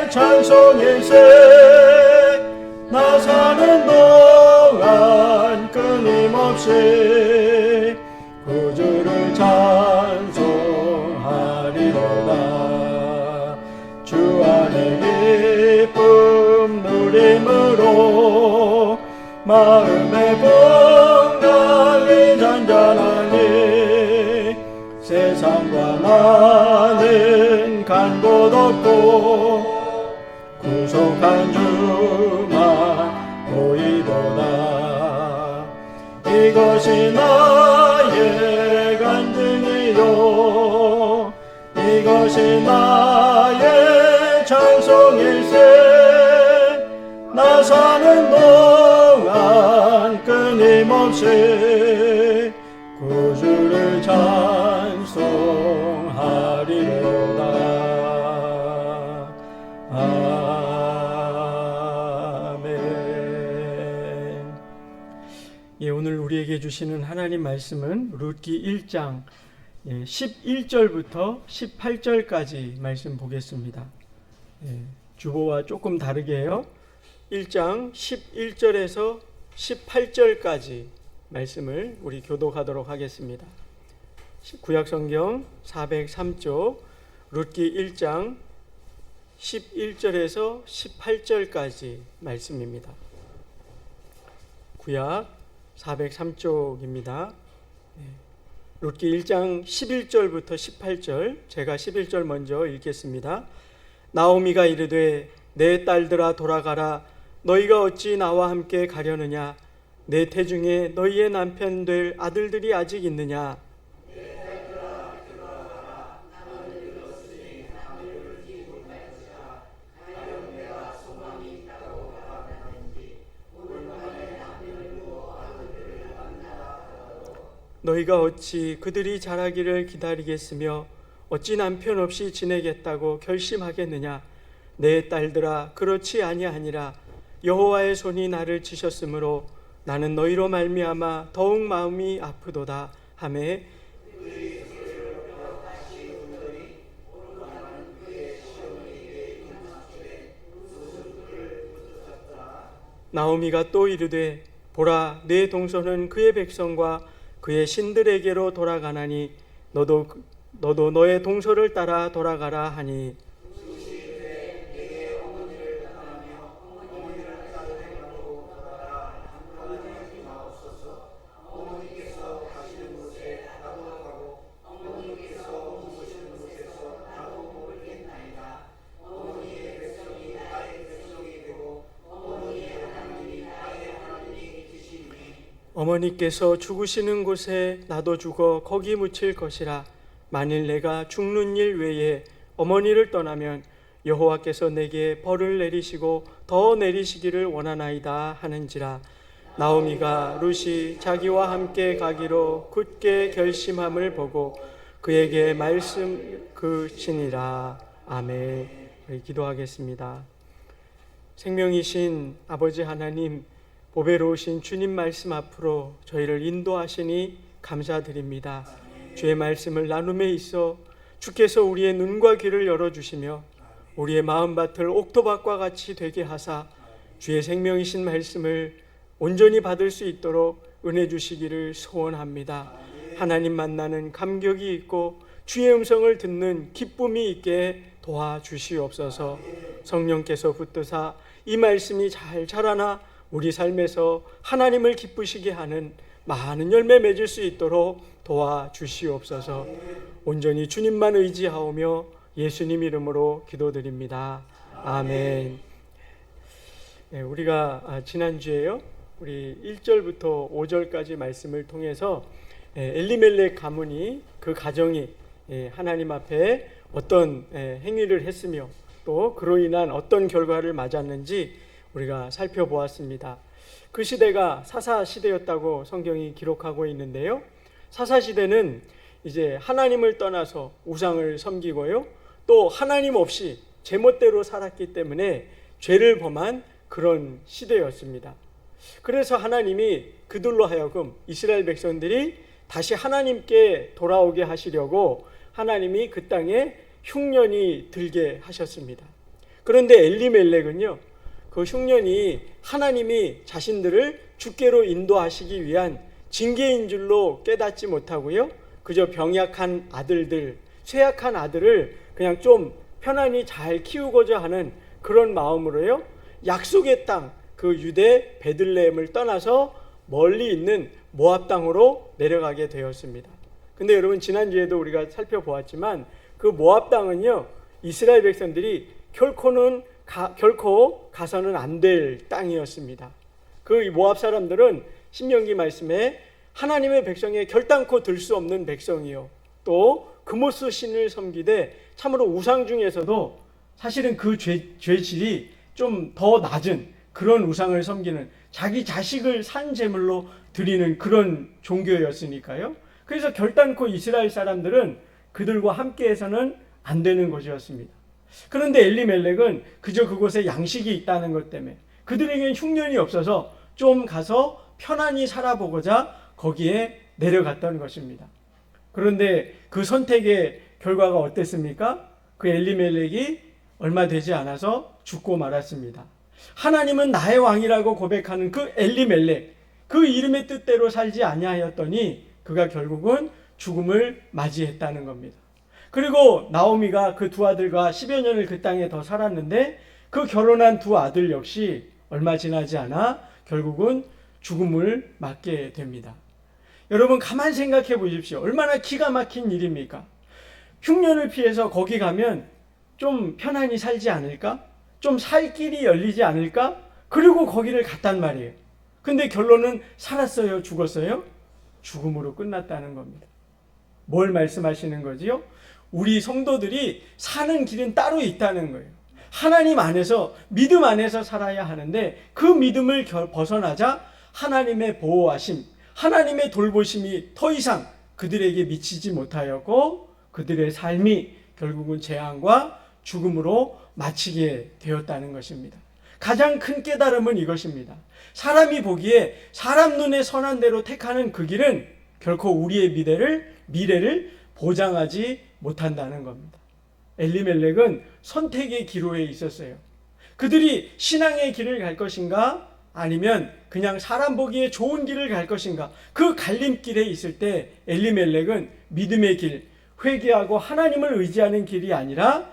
찬송일세. 나 사는 동안 끊임없이 구주를 찬송하리로다. 주 안에 기쁨 누림으로 마음의 풍랑이 잔잔하니 세상과 나는 간 곳 없고 구속한 주만 보이도다. 이것이 나의 간증이요 이것이 나의 찬송일세. 나 사는 동안 끊임없이 구주를 찬송하리로다. 아멘. 예, 오늘 우리에게 주시는 하나님 말씀은 룻기 1장 11절부터 18절까지 말씀 보겠습니다. 주보와 조금 다르게요. 1장 11절에서 18절까지 말씀을 우리 교독하도록 하겠습니다. 구약성경 403쪽 룻기 1장 11절에서 18절까지 말씀입니다. 구약 403쪽입니다. 룻기 1장 11절부터 18절, 제가 11절 먼저 읽겠습니다. 나오미가 이르되 내 딸들아 돌아가라. 너희가 어찌 나와 함께 가려느냐? 내 태중에 너희의 남편 될 아들들이 아직 있느냐? 너희가 어찌 그들이 자라기를 기다리겠으며 어찌 남편 없이 지내겠다고 결심하겠느냐? 내 딸들아 그렇지 아니하니라. 여호와의 손이 나를 치셨으므로 나는 너희로 말미암아 더욱 마음이 아프도다 하매 나오미가 또 이르되 보라 내 동서는 그의 백성과 그의 신들에게로 돌아가나니 너도 너의 동서를 따라 돌아가라 하니 어머니께서 죽으시는 곳에 나도 죽어 거기 묻힐 것이라. 만일 내가 죽는 일 외에 어머니를 떠나면 여호와께서 내게 벌을 내리시고 더 내리시기를 원하나이다 하는지라. 나오미가 룻이 자기와 함께 가기로 굳게 결심함을 보고 그에게 말씀 그치니라. 아멘. 우리 기도하겠습니다. 생명이신 아버지 하나님, 보배로우신 주님 말씀 앞으로 저희를 인도하시니 감사드립니다. 주의 말씀을 나눔에 있어 주께서 우리의 눈과 귀를 열어주시며 우리의 마음밭을 옥토밭과 같이 되게 하사 주의 생명이신 말씀을 온전히 받을 수 있도록 은혜 주시기를 소원합니다. 하나님 만나는 감격이 있고 주의 음성을 듣는 기쁨이 있게 도와주시옵소서. 성령께서 붙드사 이 말씀이 잘 자라나 우리 삶에서 하나님을 기쁘시게 하는 많은 열매 맺을 수 있도록 도와주시옵소서. 온전히 주님만 의지하오며 예수님 이름으로 기도드립니다. 아멘. 우리가 지난주에요, 우리 1절부터 5절까지 말씀을 통해서 엘리멜렉 가문이 그 가정이 하나님 앞에 어떤 행위를 했으며 또 그로 인한 어떤 결과를 맞았는지 우리가 살펴보았습니다. 그 시대가 사사 시대였다고 성경이 기록하고 있는데요. 사사 시대는 이제 하나님을 떠나서 우상을 섬기고요, 또 하나님 없이 제멋대로 살았기 때문에 죄를 범한 그런 시대였습니다. 그래서 하나님이 그들로 하여금 이스라엘 백성들이 다시 하나님께 돌아오게 하시려고 하나님이 그 땅에 흉년이 들게 하셨습니다. 그런데 엘리멜렉은요, 그 흉년이 하나님이 자신들을 주께로 인도하시기 위한 징계인 줄로 깨닫지 못하고요, 그저 병약한 아들들, 쇠약한 아들을 그냥 좀 편안히 잘 키우고자 하는 그런 마음으로요, 약속의 땅, 그 유대 베들레헴을 떠나서 멀리 있는 모압 땅으로 내려가게 되었습니다. 근데 여러분, 지난주에도 우리가 살펴보았지만 그 모압 땅은요, 이스라엘 백성들이 결코 가서는 안 될 땅이었습니다. 그 모압 사람들은 신명기 말씀에 하나님의 백성에 결단코 들 수 없는 백성이요, 또 그모스 신을 섬기되 참으로 우상 중에서도 사실은 그 죄질이 좀 더 낮은 그런 우상을 섬기는, 자기 자식을 산 제물로 드리는 그런 종교였으니까요. 그래서 결단코 이스라엘 사람들은 그들과 함께해서는 안 되는 것이었습니다. 그런데 엘리멜렉은 그저 그곳에 양식이 있다는 것 때문에, 그들에게는 흉년이 없어서 좀 가서 편안히 살아보고자 거기에 내려갔던 것입니다. 그런데 그 선택의 결과가 어땠습니까? 그 엘리멜렉이 얼마 되지 않아서 죽고 말았습니다. 하나님은 나의 왕이라고 고백하는 그 엘리멜렉, 그 이름의 뜻대로 살지 아니하였더니 그가 결국은 죽음을 맞이했다는 겁니다. 그리고 나오미가 그 두 아들과 10여 년을 그 땅에 더 살았는데, 그 결혼한 두 아들 역시 얼마 지나지 않아 결국은 죽음을 맞게 됩니다. 여러분, 가만 생각해 보십시오. 얼마나 기가 막힌 일입니까? 흉년을 피해서 거기 가면 좀 편안히 살지 않을까? 좀 살 길이 열리지 않을까? 그리고 거기를 갔단 말이에요. 근데 결론은 살았어요? 죽었어요? 죽음으로 끝났다는 겁니다. 뭘 말씀하시는 거지요? 우리 성도들이 사는 길은 따로 있다는 거예요. 하나님 안에서, 믿음 안에서 살아야 하는데, 그 믿음을 벗어나자 하나님의 보호하심, 하나님의 돌보심이 더 이상 그들에게 미치지 못하였고, 그들의 삶이 결국은 재앙과 죽음으로 마치게 되었다는 것입니다. 가장 큰 깨달음은 이것입니다. 사람이 보기에 사람 눈에 선한 대로 택하는 그 길은 결코 우리의 미래를 보장하지 못한다는 겁니다. 엘리멜렉은 선택의 기로에 있었어요. 그들이 신앙의 길을 갈 것인가, 아니면 그냥 사람 보기에 좋은 길을 갈 것인가, 그 갈림길에 있을 때 엘리멜렉은 믿음의 길, 회개하고 하나님을 의지하는 길이 아니라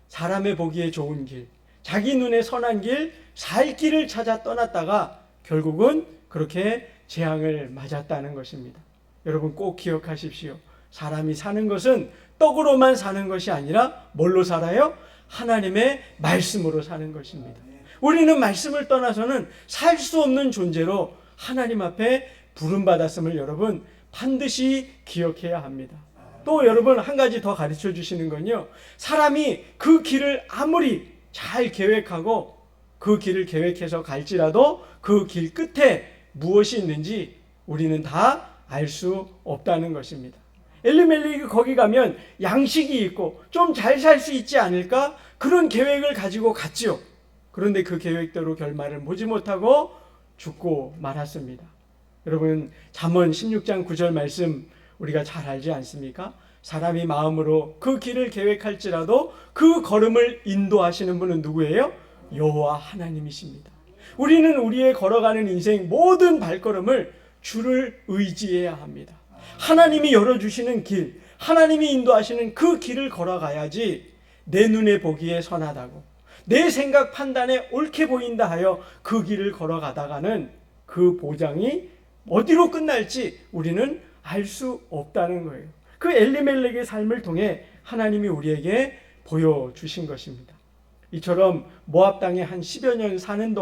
사람의 보기에 좋은 길, 자기 눈에 선한 길, 살 길을 찾아 떠났다가 결국은 그렇게 재앙을 맞았다는 것입니다. 여러분, 꼭 기억하십시오. 사람이 사는 것은 떡으로만 사는 것이 아니라 뭘로 살아요? 하나님의 말씀으로 사는 것입니다. 우리는 말씀을 떠나서는 살 수 없는 존재로 하나님 앞에 부름받았음을 여러분 반드시 기억해야 합니다. 또 여러분, 한 가지 더 가르쳐 주시는 건요, 사람이 그 길을 아무리 잘 계획하고 그 길을 계획해서 갈지라도 그 길 끝에 무엇이 있는지 우리는 다 알 수 없다는 것입니다. 엘리멜렉이 거기 가면 양식이 있고 좀 잘 살 수 있지 않을까? 그런 계획을 가지고 갔지요. 그런데 그 계획대로 결말을 보지 못하고 죽고 말았습니다. 여러분, 잠언 16장 9절 말씀 우리가 잘 알지 않습니까? 사람이 마음으로 그 길을 계획할지라도 그 걸음을 인도하시는 분은 누구예요? 여호와 하나님이십니다. 우리는 우리의 걸어가는 인생 모든 발걸음을 주를 의지해야 합니다. 하나님이 열어주시는 길, 하나님이 인도하시는 그 길을 걸어가야지 내 눈에 보기에 선하다고, 내 생각 판단에 옳게 보인다 하여 그 길을 걸어가다가는 그 보장이 어디로 끝날지 우리는 알 수 없다는 거예요. 그 엘리멜렉의 삶을 통해 하나님이 우리에게 보여주신 것입니다. 이처럼 모압 땅에 한 10여 년 사는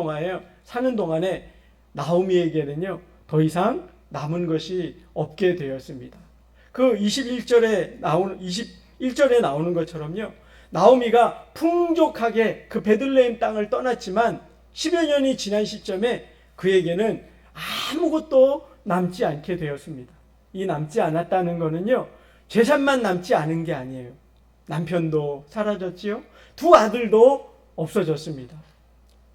동안에 나오미에게는요, 더 이상 남은 것이 없게 되었습니다. 그 21절에 나오는 것처럼요, 나오미가 풍족하게 그 베들레헴 땅을 떠났지만 10여 년이 지난 시점에 그에게는 아무것도 남지 않게 되었습니다. 이 남지 않았다는 것은요, 재산만 남지 않은 게 아니에요. 남편도 사라졌지요. 두 아들도 없어졌습니다.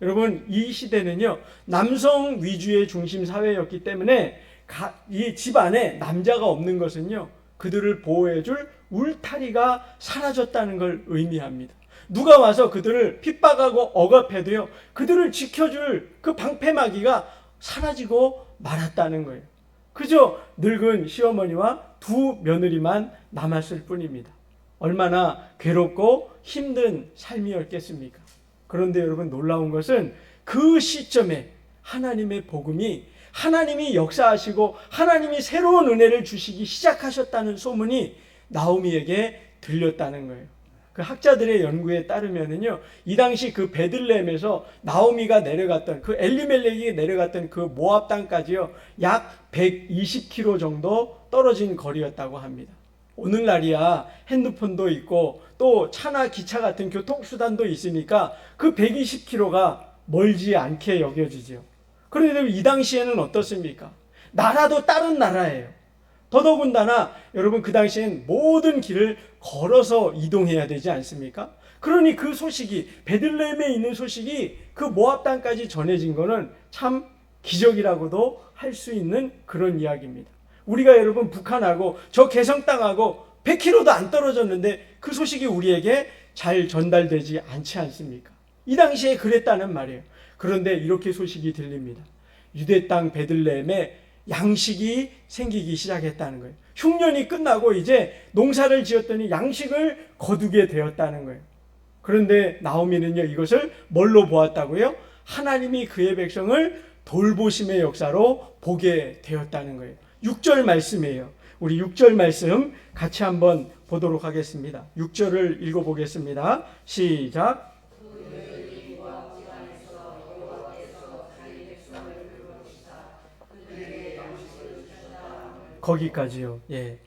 여러분, 이 시대는요, 남성 위주의 중심 사회였기 때문에 이 집안에 남자가 없는 것은요, 그들을 보호해줄 울타리가 사라졌다는 걸 의미합니다. 누가 와서 그들을 핍박하고 억압해도요, 그들을 지켜줄 그 방패막이가 사라지고 말았다는 거예요. 그저 늙은 시어머니와 두 며느리만 남았을 뿐입니다. 얼마나 괴롭고 힘든 삶이었겠습니까? 그런데 여러분, 놀라운 것은 그 시점에 하나님의 복음이, 하나님이 역사하시고 하나님이 새로운 은혜를 주시기 시작하셨다는 소문이 나오미에게 들렸다는 거예요. 그 학자들의 연구에 따르면은요, 이 당시 그 베들레헴에서 나오미가 내려갔던, 그 엘리멜렉이 내려갔던 그 모압 땅까지요, 약 120km 정도 떨어진 거리였다고 합니다. 오늘날이야 핸드폰도 있고 또 차나 기차 같은 교통수단도 있으니까 그 120km가 멀지 않게 여겨지죠. 그런데 이 당시에는 어떻습니까? 나라도 다른 나라예요. 더더군다나 여러분, 그 당시엔 모든 길을 걸어서 이동해야 되지 않습니까? 그러니 그 소식이, 베들레헴에 있는 소식이 그 모압 땅까지 전해진 거는 참 기적이라고도 할 수 있는 그런 이야기입니다. 우리가 여러분, 북한하고 저 개성 땅하고 100km도 안 떨어졌는데 그 소식이 우리에게 잘 전달되지 않지 않습니까? 이 당시에 그랬다는 말이에요. 그런데 이렇게 소식이 들립니다. 유대 땅 베들레헴에 양식이 생기기 시작했다는 거예요. 흉년이 끝나고 이제 농사를 지었더니 양식을 거두게 되었다는 거예요. 그런데 나오미는요, 이것을 뭘로 보았다고요? 하나님이 그의 백성을 돌보심의 역사로 보게 되었다는 거예요. 6절 말씀이에요. 우리 6절 말씀 같이 한번 보도록 하겠습니다. 6절을 읽어보겠습니다. 시작. 거기까지요. 예.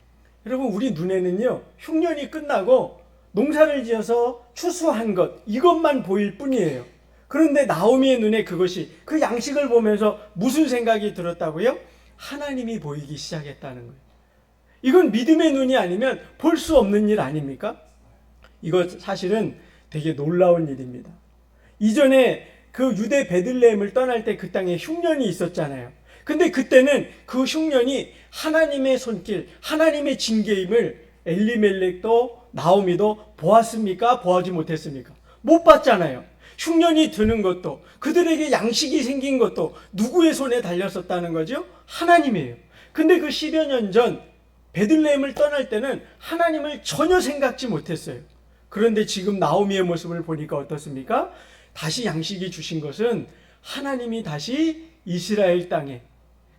여러분, 우리 눈에는요, 흉년이 끝나고 농사를 지어서 추수한 것, 이것만 보일 뿐이에요. 그런데 나오미의 눈에 그것이, 그 양식을 보면서 무슨 생각이 들었다고요? 하나님이 보이기 시작했다는 거예요. 이건 믿음의 눈이 아니면 볼 수 없는 일 아닙니까? 이것 사실은 되게 놀라운 일입니다. 이전에 그 유대 베들레헴을 떠날 때 그 땅에 흉년이 있었잖아요. 근데 그때는 그 흉년이 하나님의 손길, 하나님의 징계임을 엘리멜렉도 나오미도 보았습니까? 보지 못했습니까? 못 봤잖아요. 흉년이 드는 것도, 그들에게 양식이 생긴 것도 누구의 손에 달렸었다는 거죠? 하나님이에요. 근데 그 10여 년 전 베들레헴을 떠날 때는 하나님을 전혀 생각지 못했어요. 그런데 지금 나오미의 모습을 보니까 어떻습니까? 다시 양식이 주신 것은 하나님이 다시 이스라엘 땅에,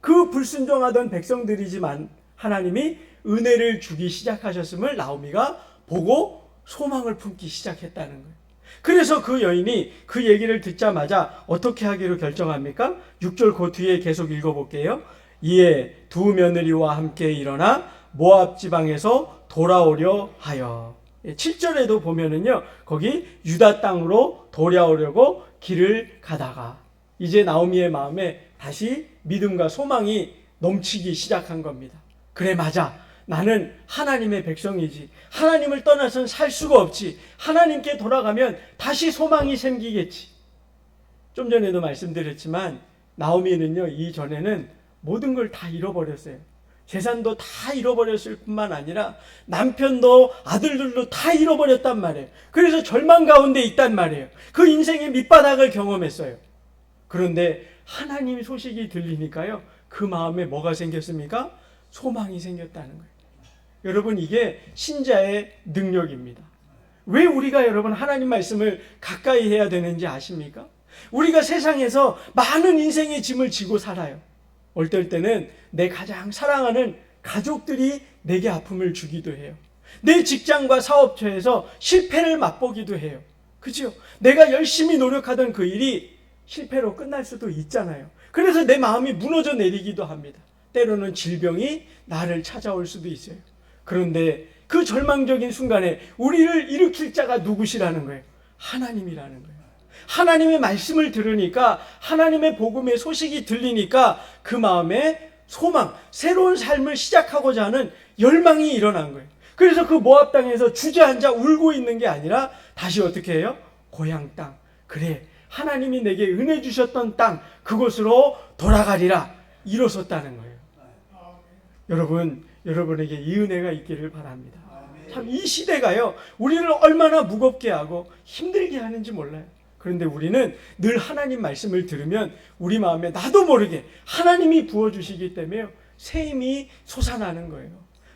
그 불순종하던 백성들이지만 하나님이 은혜를 주기 시작하셨음을 나오미가 보고 소망을 품기 시작했다는 거예요. 그래서 그 여인이 그 얘기를 듣자마자 어떻게 하기로 결정합니까? 6절 그 뒤에 계속 읽어볼게요. 이에 두 며느리와 함께 일어나 모압 지방에서 돌아오려 하여. 7절에도 보면은요, 거기 유다 땅으로 돌아오려고 길을 가다가 이제 나오미의 마음에 다시 믿음과 소망이 넘치기 시작한 겁니다. 그래, 맞아. 나는 하나님의 백성이지. 하나님을 떠나선 살 수가 없지. 하나님께 돌아가면 다시 소망이 생기겠지. 좀 전에도 말씀드렸지만 나오미는요, 이전에는 모든 걸 다 잃어버렸어요. 재산도 다 잃어버렸을 뿐만 아니라 남편도 아들들도 다 잃어버렸단 말이에요. 그래서 절망 가운데 있단 말이에요. 그 인생의 밑바닥을 경험했어요. 그런데 하나님 소식이 들리니까요, 그 마음에 뭐가 생겼습니까? 소망이 생겼다는 거예요. 여러분, 이게 신자의 능력입니다. 왜 우리가 여러분 하나님 말씀을 가까이 해야 되는지 아십니까? 우리가 세상에서 많은 인생의 짐을 지고 살아요. 어떨 때는 내 가장 사랑하는 가족들이 내게 아픔을 주기도 해요. 내 직장과 사업처에서 실패를 맛보기도 해요. 그죠? 내가 열심히 노력하던 그 일이 실패로 끝날 수도 있잖아요. 그래서 내 마음이 무너져 내리기도 합니다. 때로는 질병이 나를 찾아올 수도 있어요. 그런데 그 절망적인 순간에 우리를 일으킬 자가 누구시라는 거예요? 하나님이라는 거예요. 하나님의 말씀을 들으니까, 하나님의 복음의 소식이 들리니까 그 마음에 소망, 새로운 삶을 시작하고자 하는 열망이 일어난 거예요. 그래서 그 모압 땅에서 주저앉아 울고 있는 게 아니라 다시 어떻게 해요? 고향 땅, 그래, 하나님이 내게 은혜 주셨던 땅, 그곳으로 돌아가리라 일어섰다는 거예요. 여러분, 여러분에게 이 은혜가 있기를 바랍니다. 참 이 시대가요, 우리를 얼마나 무겁게 하고 힘들게 하는지 몰라요. 그런데 우리는 늘 하나님 말씀을 들으면 우리 마음에 나도 모르게 하나님이 부어주시기 때문에 새 힘이 솟아나는 거예요.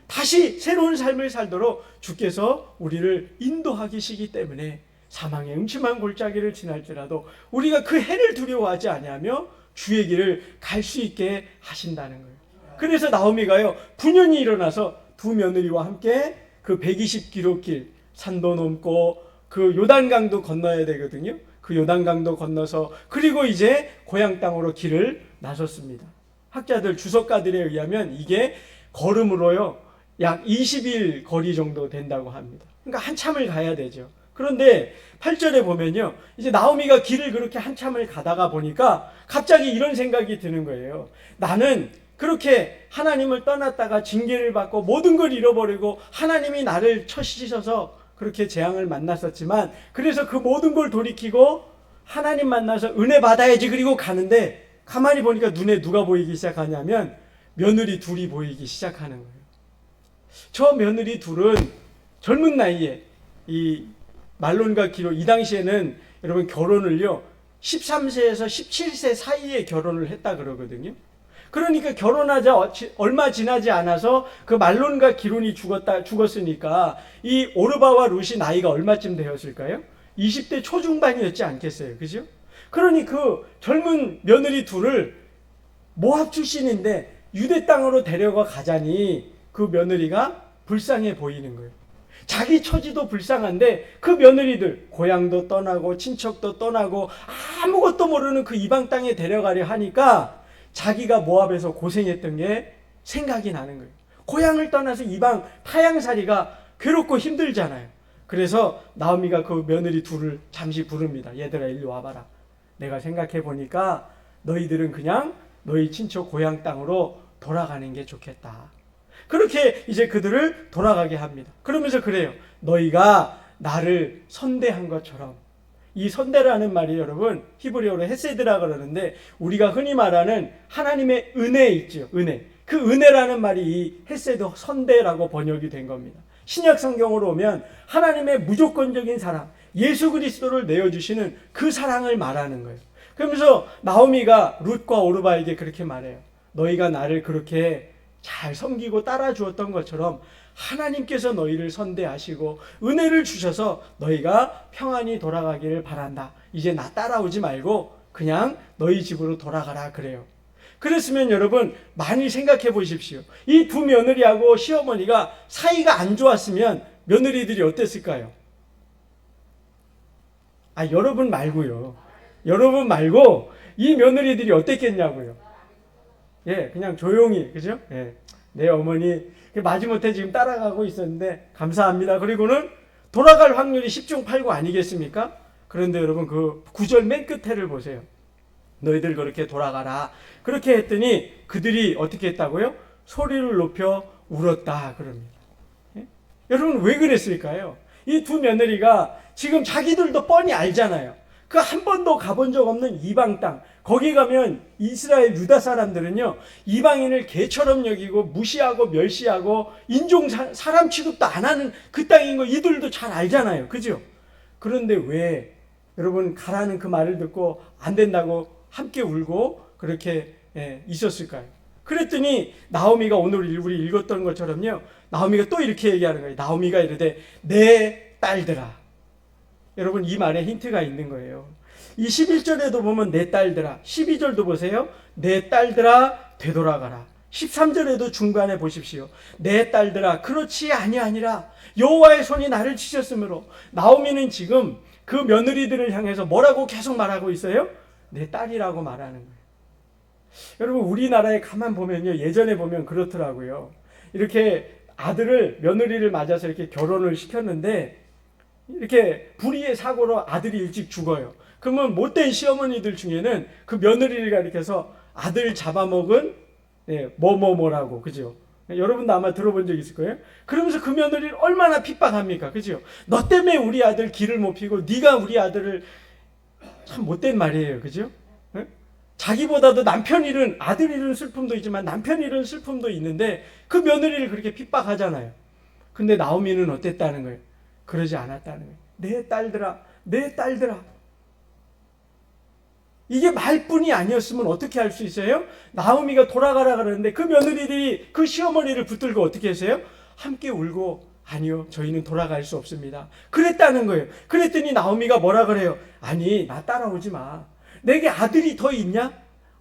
다시 새로운 삶을 살도록 주께서 우리를 인도하시기 때문에 사망의 음침한 골짜기를 지날지라도 우리가 그 해를 두려워하지 아니하며 주의 길을 갈 수 있게 하신다는 거예요. 그래서 나오미가요, 분연히 일어나서 두 며느리와 함께 그 120km 길, 산도 넘고 그 요단강도 건너야 되거든요. 그 요단강도 건너서 그리고 이제 고향 땅으로 길을 나섰습니다. 학자들, 주석가들에 의하면 이게 걸음으로요 약 20일 거리 정도 된다고 합니다. 그러니까 한참을 가야 되죠. 그런데 8절에 보면요, 이제 나오미가 길을 그렇게 한참을 가다가 보니까 갑자기 이런 생각이 드는 거예요. 나는 그렇게 하나님을 떠났다가 징계를 받고 모든 걸 잃어버리고 하나님이 나를 쳐주셔서 그렇게 재앙을 만났었지만, 그래서 그 모든 걸 돌이키고 하나님 만나서 은혜 받아야지 그리고 가는데, 가만히 보니까 눈에 누가 보이기 시작하냐면 며느리 둘이 보이기 시작하는 거예요. 저 며느리 둘은 젊은 나이에 이 말론과 기론, 이 당시에는 여러분 결혼을요 13세에서 17세 사이에 결혼을 했다 그러거든요. 그러니까 결혼하자 얼마 지나지 않아서 그 말론과 기론이 죽었으니까 이 오르바와 룻이 나이가 얼마쯤 되었을까요? 20대 초중반이었지 않겠어요, 그죠? 그러니 그 젊은 며느리 둘을 모압 출신인데 유대 땅으로 데려가 가자니 그 며느리가 불쌍해 보이는 거예요. 자기 처지도 불쌍한데 그 며느리들 고향도 떠나고 친척도 떠나고 아무것도 모르는 그 이방 땅에 데려가려 하니까 자기가 모압에서 고생했던 게 생각이 나는 거예요. 고향을 떠나서 이방 타향살이가 괴롭고 힘들잖아요. 그래서 나오미가 그 며느리 둘을 잠시 부릅니다. 얘들아 일로 와봐라. 내가 생각해 보니까 너희들은 그냥 너희 친척 고향 땅으로 돌아가는 게 좋겠다. 그렇게 이제 그들을 돌아가게 합니다. 그러면서 그래요. 너희가 나를 선대한 것처럼. 이 선대라는 말이 여러분 히브리어로 헤세드라 그러는데, 우리가 흔히 말하는 하나님의 은혜 있죠. 은혜. 그 은혜라는 말이 이 헤세드, 선대라고 번역이 된 겁니다. 신약 성경으로 오면 하나님의 무조건적인 사랑, 예수 그리스도를 내어주시는 그 사랑을 말하는 거예요. 그러면서 나오미가 룻과 오르바에게 그렇게 말해요. 너희가 나를 그렇게 잘 섬기고 따라주었던 것처럼 하나님께서 너희를 선대하시고 은혜를 주셔서 너희가 평안히 돌아가기를 바란다. 이제 나 따라오지 말고 그냥 너희 집으로 돌아가라 그래요. 그랬으면 여러분 많이 생각해 보십시오. 이 두 며느리하고 시어머니가 사이가 안 좋았으면 며느리들이 어땠을까요? 여러분 말고요. 여러분 말고 이 며느리들이 어땠겠냐고요. 예, 그냥 조용히, 그죠? 예, 내 어머니 마지못해 지금 따라가고 있었는데 감사합니다. 그리고는 돌아갈 확률이 10중 8구 아니겠습니까? 그런데 여러분 그 9절 맨 끝에를 보세요. 너희들 그렇게 돌아가라. 그렇게 했더니 그들이 어떻게 했다고요? 소리를 높여 울었다 그럽니다. 예? 여러분 왜 그랬을까요? 이 두 며느리가 지금 자기들도 뻔히 알잖아요. 그 한 번도 가본 적 없는 이방 땅, 거기 가면 이스라엘 유다 사람들은요 이방인을 개처럼 여기고 무시하고 멸시하고 인종 사람 취급도 안 하는 그 땅인 거 이들도 잘 알잖아요, 그죠? 그런데 왜 여러분 가라는 그 말을 듣고 안 된다고 함께 울고 그렇게 있었을까요? 그랬더니 나오미가 오늘 우리 읽었던 것처럼요, 나오미가 또 이렇게 얘기하는 거예요. 나오미가 이르되 내 딸들아. 여러분 이 말에 힌트가 있는 거예요. 이 11절에도 보면 내 딸들아, 12절도 보세요. 내 딸들아 되돌아가라. 13절에도 중간에 보십시오. 내 딸들아 그렇지 아니하니라. 여호와의 손이 나를 치셨으므로. 나오미는 지금 그 며느리들을 향해서 뭐라고 계속 말하고 있어요? 내 딸이라고 말하는 거예요. 여러분 우리나라에 가만 보면요, 예전에 보면 그렇더라고요. 이렇게 아들을, 며느리를 맞아서 이렇게 결혼을 시켰는데 이렇게 불의의 사고로 아들이 일찍 죽어요. 그러면 못된 시어머니들 중에는 그 며느리를 가리켜서 아들 잡아먹은 뭐라고, 그죠? 여러분도 아마 들어본 적 있을 거예요. 그러면서 그 며느리를 얼마나 핍박합니까, 그죠? 너 때문에 우리 아들 길을 못 피고 네가 우리 아들을, 참 못된 말이에요, 그죠? 자기보다도 남편 잃은, 아들 잃은 슬픔도 있지만 남편 잃은 슬픔도 있는데 그 며느리를 그렇게 핍박하잖아요. 근데 나오미는 어땠다는 거예요? 그러지 않았다는 거예요. 내 딸들아, 내 딸들아. 이게 말뿐이 아니었으면 어떻게 할 수 있어요? 나오미가 돌아가라 그러는데 그 며느리들이 그 시어머니를 붙들고 어떻게 했어요? 함께 울고 아니요, 저희는 돌아갈 수 없습니다. 그랬다는 거예요. 그랬더니 나오미가 뭐라 그래요? 아니, 나 따라오지 마. 내게 아들이 더 있냐?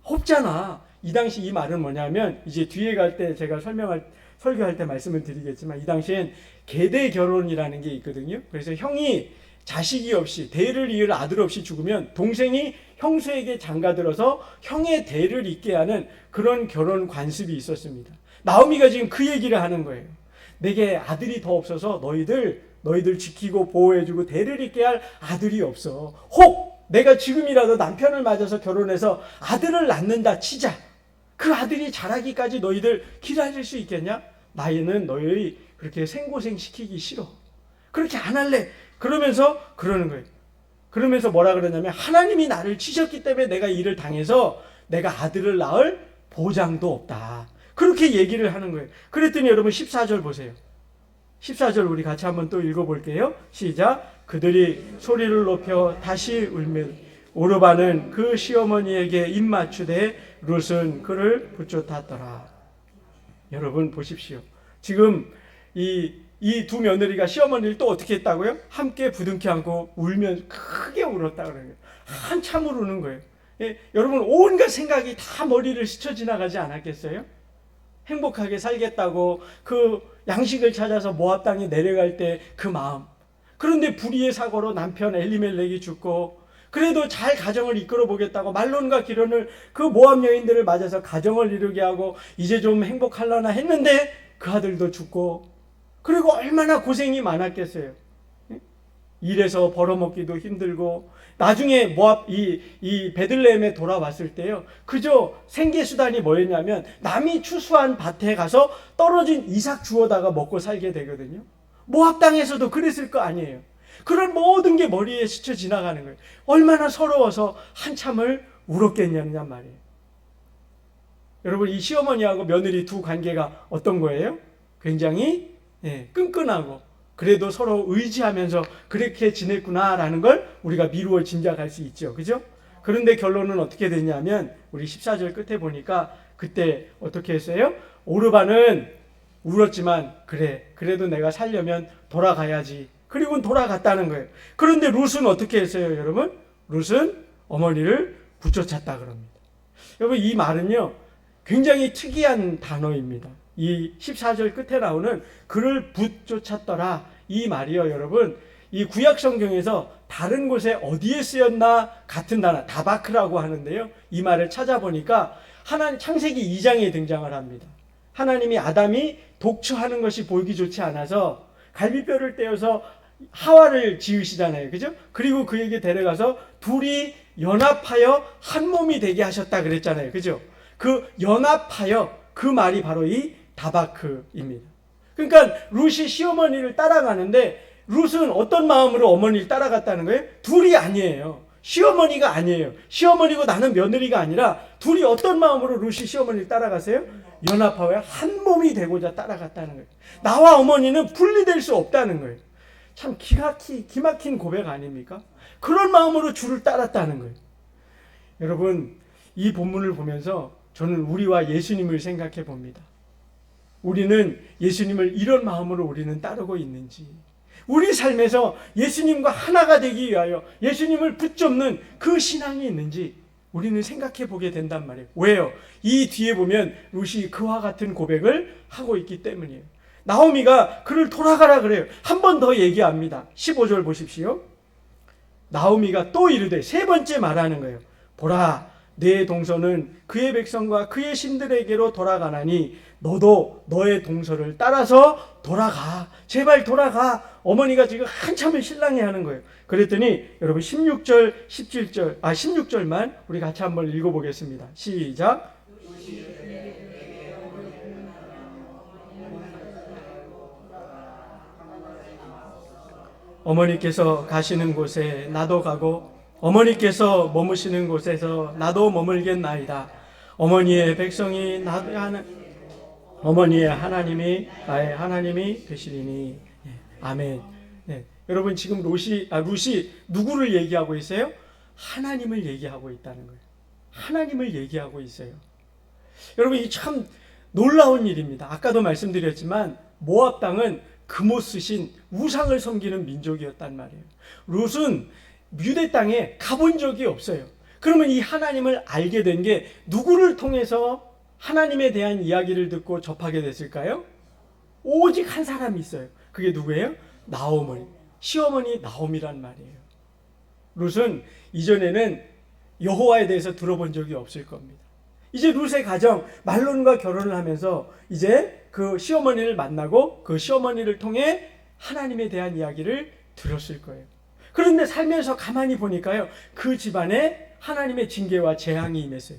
없잖아. 이 당시 이 말은 뭐냐면 이제 뒤에 갈 때 제가 설교할 때 말씀을 드리겠지만 이 당시엔 계대 결혼이라는 게 있거든요. 그래서 형이 자식이 없이 대를 이을 아들 없이 죽으면 동생이 형수에게 장가들어서 형의 대를 잇게 하는 그런 결혼 관습이 있었습니다. 나오미가 지금 그 얘기를 하는 거예요. 내게 아들이 더 없어서 너희들 지키고 보호해주고 대를 잇게 할 아들이 없어. 혹 내가 지금이라도 남편을 맞아서 결혼해서 아들을 낳는다 치자. 그 아들이 자라기까지 너희들 기다릴 수 있겠냐? 나이는 너희 그렇게 생고생 시키기 싫어. 그렇게 안 할래. 그러면서 그러는 거예요. 그러면서 뭐라 그러냐면 하나님이 나를 치셨기 때문에 내가 이를 당해서 내가 아들을 낳을 보장도 없다. 그렇게 얘기를 하는 거예요. 그랬더니 여러분 14절 보세요. 14절 우리 같이 한번 또 읽어볼게요. 시작. 그들이 소리를 높여 다시 울며 오르바는 그 시어머니에게 입맞추되 룻은 그를 붙쫓았더라. 여러분 보십시오. 지금 이 두 며느리가 시어머니를 또 어떻게 했다고요? 함께 부둥켜 안고 울면서 크게 울었다 그래요. 한참을 우는 거예요. 예, 여러분 온갖 생각이 다 머리를 스쳐 지나가지 않았겠어요? 행복하게 살겠다고 그 양식을 찾아서 모압 땅에 내려갈 때 그 마음. 그런데 불의의 사고로 남편 엘리멜렉이 죽고 그래도 잘 가정을 이끌어 보겠다고 말론과 기론을 그 모압 여인들을 맞아서 가정을 이루게 하고 이제 좀 행복하려나 했는데 그 아들도 죽고 그리고 얼마나 고생이 많았겠어요. 일해서 벌어먹기도 힘들고 나중에 모압 이 베들레헴에 돌아왔을 때요. 그저 생계수단이 뭐였냐면 남이 추수한 밭에 가서 떨어진 이삭 주워다가 먹고 살게 되거든요. 모압 땅에서도 그랬을 거 아니에요. 그런 모든 게 머리에 스쳐 지나가는 거예요. 얼마나 서러워서 한참을 울었겠냐는 말이에요. 여러분 이 시어머니하고 며느리 두 관계가 어떤 거예요? 굉장히 끈끈하고 그래도 서로 의지하면서 그렇게 지냈구나라는 걸 우리가 미루어 짐작할 수 있죠. 그죠? 그런데 결론은 어떻게 됐냐면 우리 14절 끝에 보니까 그때 어떻게 했어요? 오르바는 울었지만 그래도 내가 살려면 돌아가야지. 그리고 돌아갔다는 거예요. 그런데 룻은 어떻게 했어요, 여러분? 룻은 어머니를 붙여찼다 그럽니다. 여러분 이 말은요 굉장히 특이한 단어입니다. 이 14절 끝에 나오는 그를 붙쫓았더라 이 말이요 여러분 이 구약 성경에서 다른 곳에 어디에 쓰였나 같은 단어 다바크라고 하는데요 이 말을 찾아보니까 하나님 창세기 2장에 등장을 합니다. 하나님이 아담이 독처하는 것이 보기 좋지 않아서 갈비뼈를 떼어서 하와를 지으시잖아요. 그죠? 그리고 그에게 데려가서 둘이 연합하여 한 몸이 되게 하셨다 그랬잖아요. 그죠? 그 연합하여 그 말이 바로 이 다바크입니다. 그러니까 룻이 시어머니를 따라가는데 룻은 어떤 마음으로 어머니를 따라갔다는 거예요? 둘이 아니에요. 시어머니가 아니에요. 시어머니고 나는 며느리가 아니라 둘이 어떤 마음으로 룻이 시어머니를 따라가세요? 연합하여 한 몸이 되고자 따라갔다는 거예요. 나와 어머니는 분리될 수 없다는 거예요. 참 기막힌 고백 아닙니까? 그런 마음으로 주를 따랐다는 거예요. 여러분 이 본문을 보면서 저는 우리와 예수님을 생각해 봅니다. 우리는 예수님을 이런 마음으로 우리는 따르고 있는지 우리 삶에서 예수님과 하나가 되기 위하여 예수님을 붙잡는 그 신앙이 있는지 우리는 생각해 보게 된단 말이에요. 왜요? 이 뒤에 보면 룻이 그와 같은 고백을 하고 있기 때문이에요. 나오미가 그를 돌아가라 그래요. 한 번 더 얘기합니다. 15절 보십시오. 나오미가 또 이르되 세 번째 말하는 거예요. 보라 내 동서는 그의 백성과 그의 신들에게로 돌아가나니 너도 너의 동서를 따라서 돌아가. 제발 돌아가. 어머니가 지금 한참을 실랑이하는 거예요. 그랬더니 여러분 16절, 17절, 16절만 우리 같이 한번 읽어보겠습니다. 시작. 어머니께서 가시는 곳에 나도 가고 어머니께서 머무시는 곳에서 나도 머물겠나이다. 어머니의 백성이 나도 하는 어머니의 하나님이 나의 하나님이 되시리니. 예, 아멘. 네, 여러분 지금 룻이 누구를 얘기하고 있어요? 하나님을 얘기하고 있다는 거예요. 하나님을 얘기하고 있어요. 여러분 이 참 놀라운 일입니다. 아까도 말씀드렸지만 모압 땅은 금오스신 우상을 섬기는 민족이었단 말이에요. 룻은 유대 땅에 가본 적이 없어요. 그러면 이 하나님을 알게 된 게 누구를 통해서 하나님에 대한 이야기를 듣고 접하게 됐을까요? 오직 한 사람이 있어요. 그게 누구예요? 나오미. 시어머니 나오미란 말이에요. 룻은 이전에는 여호와에 대해서 들어본 적이 없을 겁니다. 이제 룻의 가정 말론과 결혼을 하면서 이제 그 시어머니를 만나고 그 시어머니를 통해 하나님에 대한 이야기를 들었을 거예요. 그런데 살면서 가만히 보니까요, 그 집안에 하나님의 징계와 재앙이 임했어요.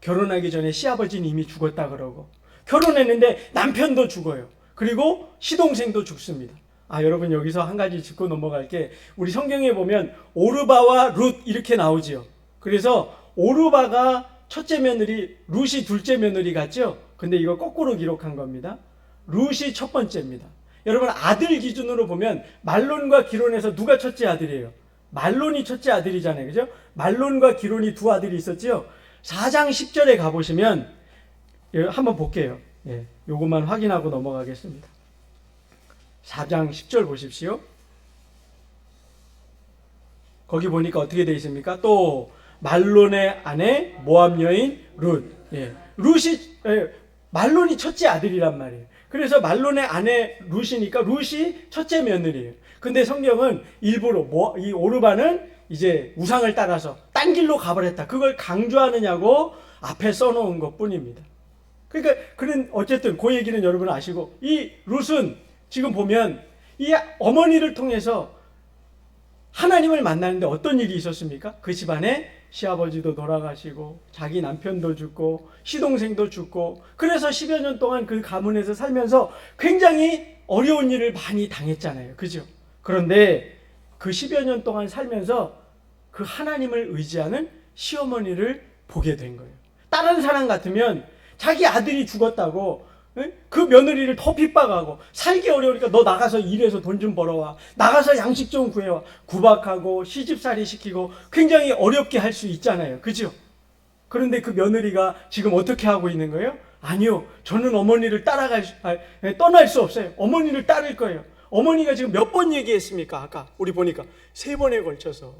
결혼하기 전에 시아버지는 이미 죽었다 그러고, 결혼했는데 남편도 죽어요. 그리고 시동생도 죽습니다. 여러분 여기서 한 가지 짚고 넘어갈 게, 우리 성경에 보면 오르바와 룻 이렇게 나오지요. 그래서 오르바가 첫째 며느리, 룻이 둘째 며느리 같죠? 근데 이거 거꾸로 기록한 겁니다. 룻이 첫 번째입니다. 여러분 아들 기준으로 보면 말론과 기론에서 누가 첫째 아들이에요? 말론이 첫째 아들이잖아요. 그죠? 말론과 기론이 두 아들이 있었죠? 4장 10절에 가보시면 한번 볼게요. 예, 요것만 확인하고 넘어가겠습니다. 4장 10절 보십시오. 거기 보니까 어떻게 되어 있습니까? 또 말론의 아내 모압 여인 룻. 말론이 첫째 아들이란 말이에요. 그래서 말론의 아내 룻이니까 룻이 첫째 며느리예요. 근데 성경은 일부러 이 오르바는 이제 우상을 따라서 딴 길로 가버렸다, 그걸 강조하느냐고 앞에 써놓은 것 뿐입니다. 그러니까 어쨌든 그 얘기는 여러분 아시고, 이 룻은 지금 보면 이 어머니를 통해서 하나님을 만나는데 어떤 일이 있었습니까? 그 집안에 시아버지도 돌아가시고 자기 남편도 죽고 시동생도 죽고, 그래서 10여 년 동안 그 가문에서 살면서 굉장히 어려운 일을 많이 당했잖아요. 그죠? 그런데 그 10여 년 동안 살면서 그 하나님을 의지하는 시어머니를 보게 된 거예요. 다른 사람 같으면 자기 아들이 죽었다고 그 며느리를 더 핍박하고, 살기 어려우니까 너 나가서 일해서 돈 좀 벌어와, 나가서 양식 좀 구해와, 구박하고 시집살이 시키고 굉장히 어렵게 할 수 있잖아요. 그죠? 그런데 그 며느리가 지금 어떻게 하고 있는 거예요? 아니요, 저는 어머니를 떠날 수 없어요. 어머니를 따를 거예요. 어머니가 지금 몇 번 얘기했습니까? 아까 우리 보니까 3번에 걸쳐서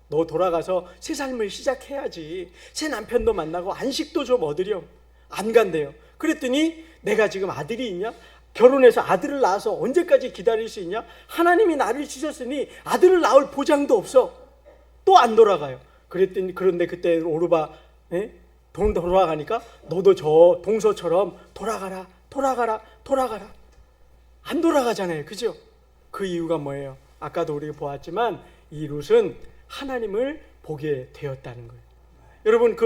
너 돌아가서 새 삶을 시작해야지, 새 남편도 만나고 안식도 좀 얻으렴. 안 간대요. 그랬더니 내가 지금 아들이 있냐? 결혼해서 아들을 낳아서 언제까지 기다릴 수 있냐? 하나님이 나를 주셨으니 아들을 낳을 보장도 없어. 또 안 돌아가요. 그런데 그때 오르바 돈 돌아가니까 너도 저 동서처럼 돌아가라. 안 돌아가잖아요. 그죠? 그 이유가 뭐예요? 아까도 우리가 보았지만 이 룻은 하나님을 보게 되었다는 거예요. 여러분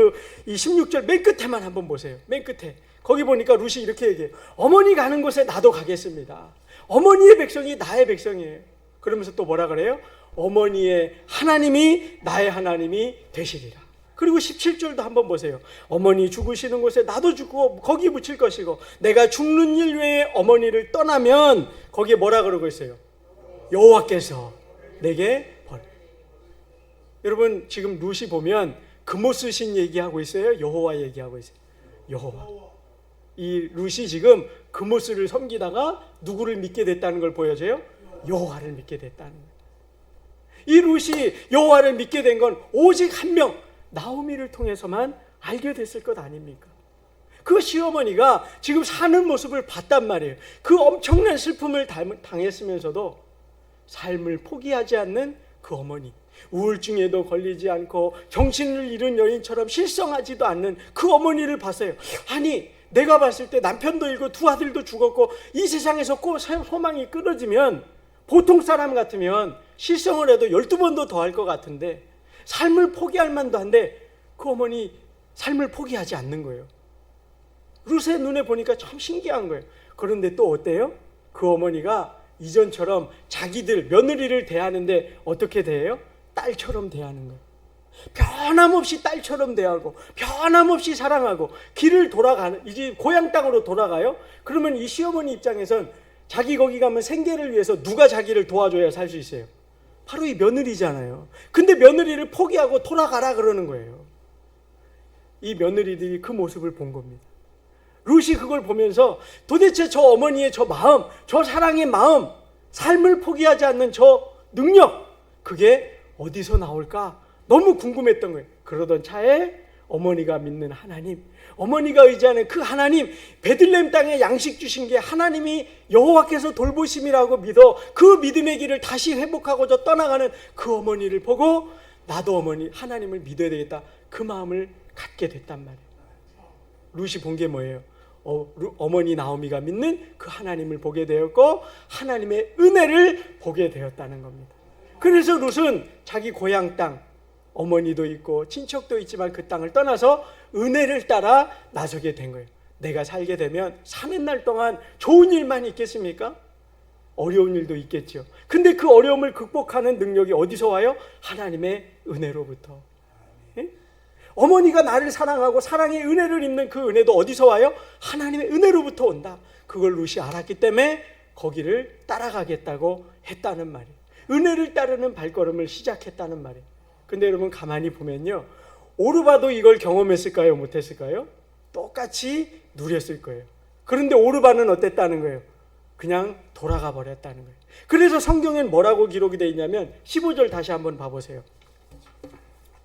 이 16절 맨 끝에만 한번 보세요. 맨 끝에 거기 보니까 룻이 이렇게 얘기해요. 어머니 가는 곳에 나도 가겠습니다. 어머니의 백성이 나의 백성이에요. 그러면서 또 뭐라 그래요? 어머니의 하나님이 나의 하나님이 되시리라. 그리고 17절도 한번 보세요. 어머니 죽으시는 곳에 나도 죽고 거기 묻힐 것이고, 내가 죽는 일 외에 어머니를 떠나면, 거기에 뭐라 그러고 있어요? 여호와께서 내게 벌. 여러분 지금 룻이 보면 금오스신 얘기하고 있어요? 여호와 얘기하고 있어요? 여호와. 이 룻이 지금 금오스를 섬기다가 누구를 믿게 됐다는 걸 보여줘요? 여호와를 믿게 됐다는 거예요. 이 룻이 여호와를 믿게 된 건 오직 한 명, 나오미를 통해서만 알게 됐을 것 아닙니까? 그 시어머니가 지금 사는 모습을 봤단 말이에요. 그 엄청난 슬픔을 당했으면서도 삶을 포기하지 않는 그 어머니, 우울증에도 걸리지 않고 정신을 잃은 여인처럼 실성하지도 않는 그 어머니를 봤어요. 아니, 내가 봤을 때 남편도 잃고 두 아들도 죽었고 이 세상에서 꼭 소망이 끊어지면 보통 사람 같으면 실성을 해도 12번도 더 할 것 같은데 삶을 포기할 만도 한데 그 어머니 삶을 포기하지 않는 거예요. 룻의 눈에 보니까 참 신기한 거예요. 그런데 또 어때요? 그 어머니가 이전처럼 자기들 며느리를 대하는데 어떻게 대해요? 딸처럼 대하는 거예요. 변함없이 딸처럼 대하고 변함없이 사랑하고 길을 돌아가는, 이제 고향 땅으로 돌아가요. 그러면 이 시어머니 입장에선 자기 거기 가면 생계를 위해서 누가 자기를 도와줘야 살 수 있어요? 바로 이 며느리잖아요. 근데 며느리를 포기하고 돌아가라 그러는 거예요. 이 며느리들이 그 모습을 본 겁니다. 룻이 그걸 보면서 도대체 저 어머니의 저 마음, 저 사랑의 마음, 삶을 포기하지 않는 저 능력, 그게 어디서 나올까 너무 궁금했던 거예요. 그러던 차에 어머니가 믿는 하나님, 어머니가 의지하는 그 하나님, 베들레헴 땅에 양식 주신 게 하나님이 여호와께서 돌보심이라고 믿어 그 믿음의 길을 다시 회복하고자 떠나가는 그 어머니를 보고 나도 어머니 하나님을 믿어야 되겠다, 그 마음을 갖게 됐단 말이에요. 룻이 본 게 뭐예요? 어머니 나오미가 믿는 그 하나님을 보게 되었고 하나님의 은혜를 보게 되었다는 겁니다. 그래서 룻은 자기 고향 땅, 어머니도 있고 친척도 있지만 그 땅을 떠나서 은혜를 따라 나서게 된 거예요. 내가 살게 되면 사는 날 동안 좋은 일만 있겠습니까? 어려운 일도 있겠죠. 근데 그 어려움을 극복하는 능력이 어디서 와요? 하나님의 은혜로부터. 예? 어머니가 나를 사랑하고 사랑의 은혜를 입는 그 은혜도 어디서 와요? 하나님의 은혜로부터 온다. 그걸 룻이 알았기 때문에 거기를 따라가겠다고 했다는 말이에요. 은혜를 따르는 발걸음을 시작했다는 말이에요. 근데 여러분 가만히 보면요, 오르바도 이걸 경험했을까요? 못했을까요? 똑같이 누렸을 거예요. 그런데 오르바는 어땠다는 거예요? 그냥 돌아가 버렸다는 거예요. 그래서 성경엔 뭐라고 기록이 되어 있냐면 15절 다시 한번 봐보세요.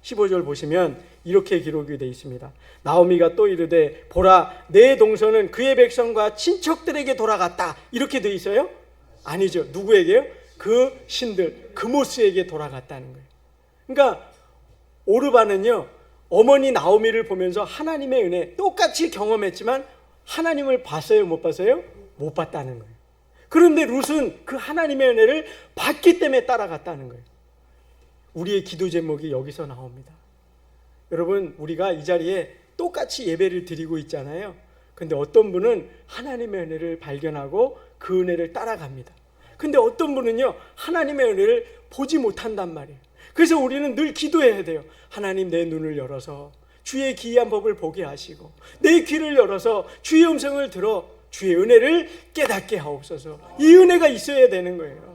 15절 보시면 이렇게 기록이 되어 있습니다. 나오미가 또 이르되 보라 내 동서는 그의 백성과 친척들에게 돌아갔다, 이렇게 되어 있어요? 아니죠. 누구에게요? 그 신들 그모스에게 돌아갔다는 거예요. 그러니까 오르바는요, 어머니 나오미를 보면서 하나님의 은혜 똑같이 경험했지만 하나님을 봤어요? 못 봤어요? 못 봤다는 거예요. 그런데 룻은 그 하나님의 은혜를 받기 때문에 따라갔다는 거예요. 우리의 기도 제목이 여기서 나옵니다. 여러분, 우리가 이 자리에 똑같이 예배를 드리고 있잖아요. 근데 어떤 분은 하나님의 은혜를 발견하고 그 은혜를 따라갑니다. 근데 어떤 분은요, 하나님의 은혜를 보지 못한단 말이에요. 그래서 우리는 늘 기도해야 돼요. 하나님, 내 눈을 열어서 주의 기이한 법을 보게 하시고 내 귀를 열어서 주의 음성을 들어 주의 은혜를 깨닫게 하옵소서. 이 은혜가 있어야 되는 거예요.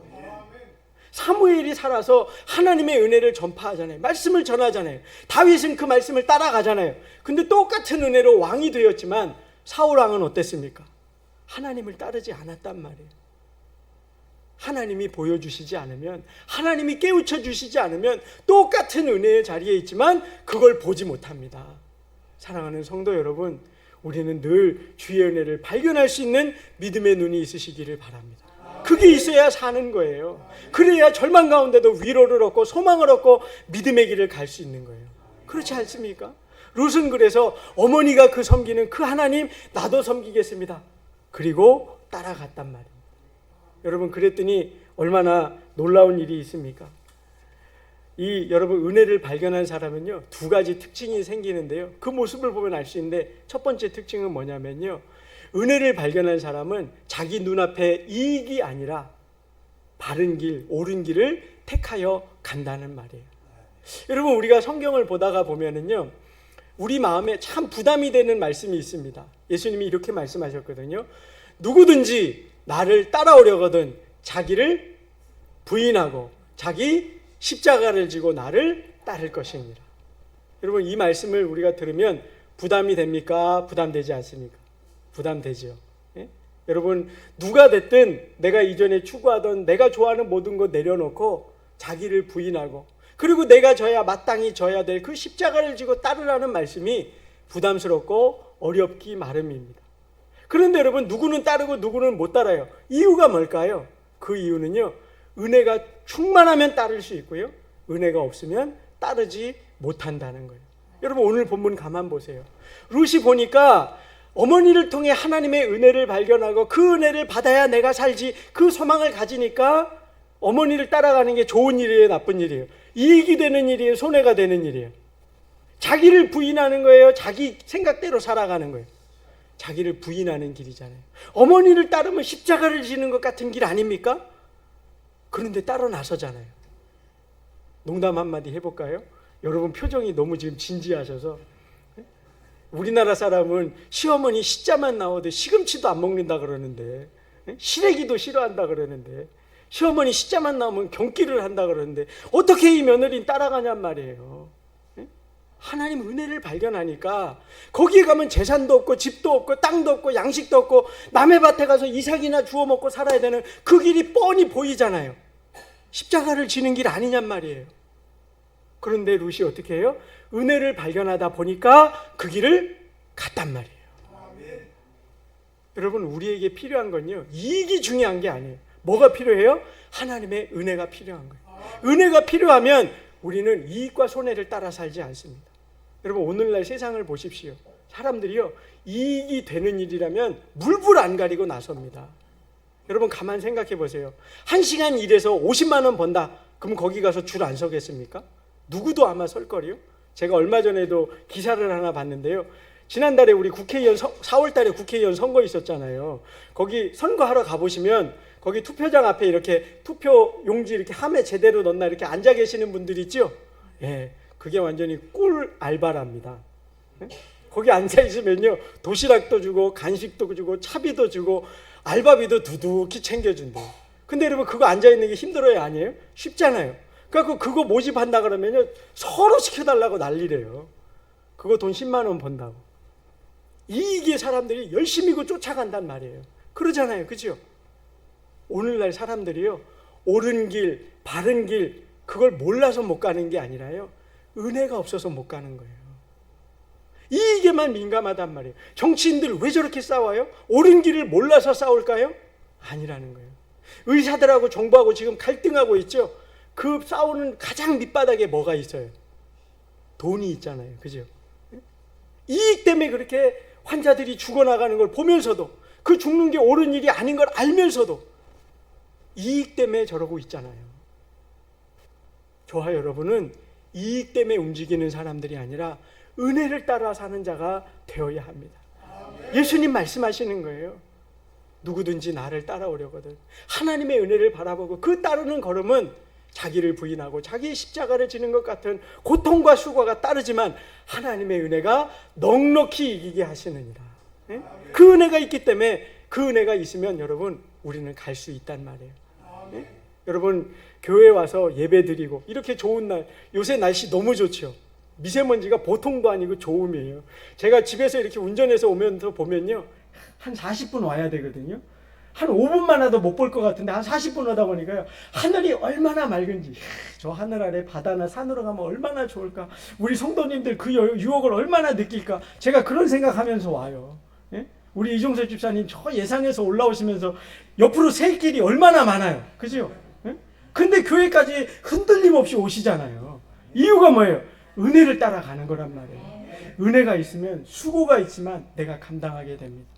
사무엘이 살아서 하나님의 은혜를 전파하잖아요. 말씀을 전하잖아요. 다윗은 그 말씀을 따라가잖아요. 근데 똑같은 은혜로 왕이 되었지만 사울 왕은 어땠습니까? 하나님을 따르지 않았단 말이에요. 하나님이 보여주시지 않으면, 하나님이 깨우쳐 주시지 않으면 똑같은 은혜의 자리에 있지만 그걸 보지 못합니다. 사랑하는 성도 여러분, 우리는 늘 주의 은혜를 발견할 수 있는 믿음의 눈이 있으시기를 바랍니다. 그게 있어야 사는 거예요. 그래야 절망 가운데도 위로를 얻고 소망을 얻고 믿음의 길을 갈 수 있는 거예요. 그렇지 않습니까? 룻은 그래서 어머니가 그 섬기는 그 하나님 나도 섬기겠습니다. 그리고 따라갔단 말이에요. 여러분, 그랬더니 얼마나 놀라운 일이 있습니까? 여러분, 은혜를 발견한 사람은요, 두 가지 특징이 생기는데요. 그 모습을 보면 알 수 있는데, 첫 번째 특징은 뭐냐면요, 은혜를 발견한 사람은 자기 눈앞에 이익이 아니라 바른 길, 옳은 길을 택하여 간다는 말이에요. 여러분, 우리가 성경을 보다가 보면은요, 우리 마음에 참 부담이 되는 말씀이 있습니다. 예수님이 이렇게 말씀하셨거든요. 누구든지 나를 따라오려거든 자기를 부인하고 자기 십자가를 지고 나를 따를 것입니다. 여러분, 이 말씀을 우리가 들으면 부담이 됩니까? 부담되지 않습니까? 부담되죠. 예? 여러분, 누가 됐든 내가 이전에 추구하던 내가 좋아하는 모든 것 내려놓고 자기를 부인하고 그리고 내가 져야 마땅히 져야 될 그 십자가를 지고 따르라는 말씀이 부담스럽고 어렵기 마련입니다. 그런데 여러분, 누구는 따르고 누구는 못 따라요. 이유가 뭘까요? 그 이유는요, 은혜가 충만하면 따를 수 있고요, 은혜가 없으면 따르지 못한다는 거예요. 여러분, 오늘 본문 가만 보세요. 룻이 보니까 어머니를 통해 하나님의 은혜를 발견하고 그 은혜를 받아야 내가 살지, 그 소망을 가지니까 어머니를 따라가는 게 좋은 일이에요, 나쁜 일이에요? 이익이 되는 일이에요, 손해가 되는 일이에요? 자기를 부인하는 거예요, 자기 생각대로 살아가는 거예요? 자기를 부인하는 길이잖아요. 어머니를 따르면 십자가를 지는 것 같은 길 아닙니까? 그런데 따라 나서잖아요. 농담 한마디 해볼까요? 여러분 표정이 너무 지금 진지하셔서. 우리나라 사람은 시어머니 시자만 나오도 시금치도 안 먹는다 그러는데, 시래기도 싫어한다 그러는데, 시어머니 시자만 나오면 경기를 한다 그러는데 어떻게 이 며느리는 따라가냔 말이에요. 하나님 은혜를 발견하니까 거기에 가면 재산도 없고 집도 없고 땅도 없고 양식도 없고 남의 밭에 가서 이삭이나 주워 먹고 살아야 되는 그 길이 뻔히 보이잖아요. 십자가를 지는 길 아니냔 말이에요. 그런데 룻이 어떻게 해요? 은혜를 발견하다 보니까 그 길을 갔단 말이에요. 여러분, 우리에게 필요한 건요, 이익이 중요한 게 아니에요. 뭐가 필요해요? 하나님의 은혜가 필요한 거예요. 은혜가 필요하면 우리는 이익과 손해를 따라 살지 않습니다. 여러분, 오늘날 세상을 보십시오. 사람들이요, 이익이 되는 일이라면 물불 안 가리고 나섭니다. 여러분, 가만 생각해 보세요. 1시간 일해서 50만 원 번다. 그럼 거기 가서 줄 안 서겠습니까? 누구도 아마 설 거리요. 제가 얼마 전에도 기사를 하나 봤는데요. 지난달에 우리 국회의원 4월 달에 국회의원 선거 있었잖아요. 거기 선거하러 가보시면 거기 투표장 앞에 이렇게 투표 용지 이렇게 함에 제대로 넣나 이렇게 앉아 계시는 분들 있죠? 예, 그게 완전히 꿀 알바랍니다. 예? 거기 앉아 있으면요, 도시락도 주고 간식도 주고 차비도 주고 알바비도 두둑히 챙겨준대요. 근데 여러분, 그거 앉아 있는 게 힘들어요, 아니에요? 쉽잖아요. 그래서 그거 모집한다 그러면요, 서로 시켜달라고 난리래요. 그거 돈 10만 원 번다고. 이익에 사람들이 열심히 쫓아간단 말이에요. 그러잖아요, 그죠? 오늘날 사람들이요, 옳은 길, 바른 길, 그걸 몰라서 못 가는 게 아니라요, 은혜가 없어서 못 가는 거예요. 이익에만 민감하단 말이에요. 정치인들 왜 저렇게 싸워요? 옳은 길을 몰라서 싸울까요? 아니라는 거예요. 의사들하고 정부하고 지금 갈등하고 있죠? 그 싸우는 가장 밑바닥에 뭐가 있어요? 돈이 있잖아요, 그죠? 이익 때문에 그렇게 환자들이 죽어나가는 걸 보면서도, 그 죽는 게 옳은 일이 아닌 걸 알면서도 이익 때문에 저러고 있잖아요. 저와 여러분은 이익 때문에 움직이는 사람들이 아니라 은혜를 따라 사는 자가 되어야 합니다. 예수님 말씀하시는 거예요. 누구든지 나를 따라오려거든 하나님의 은혜를 바라보고 그 따르는 걸음은 자기를 부인하고 자기의 십자가를 지는 것 같은 고통과 수고가 따르지만 하나님의 은혜가 넉넉히 이기게 하시느니라. 그 은혜가 있기 때문에, 그 은혜가 있으면 여러분, 우리는 갈 수 있단 말이에요. 여러분, 교회 와서 예배 드리고 이렇게 좋은 날, 요새 날씨 너무 좋죠. 미세먼지가 보통도 아니고 좋음이에요. 제가 집에서 이렇게 운전해서 오면서 보면요, 한 40분 와야 되거든요. 한 5분만 와도 못 볼 것 같은데 한 40분 오다 보니까요, 하늘이 얼마나 맑은지, 저 하늘 아래 바다나 산으로 가면 얼마나 좋을까, 우리 성도님들 그 유혹을 얼마나 느낄까, 제가 그런 생각하면서 와요. 예? 우리 이종석 집사님 저 예상에서 올라오시면서 옆으로 셀 길이 얼마나 많아요, 그죠? 예? 근데 교회까지 흔들림 없이 오시잖아요. 이유가 뭐예요? 은혜를 따라가는 거란 말이에요. 은혜가 있으면 수고가 있지만 내가 감당하게 됩니다.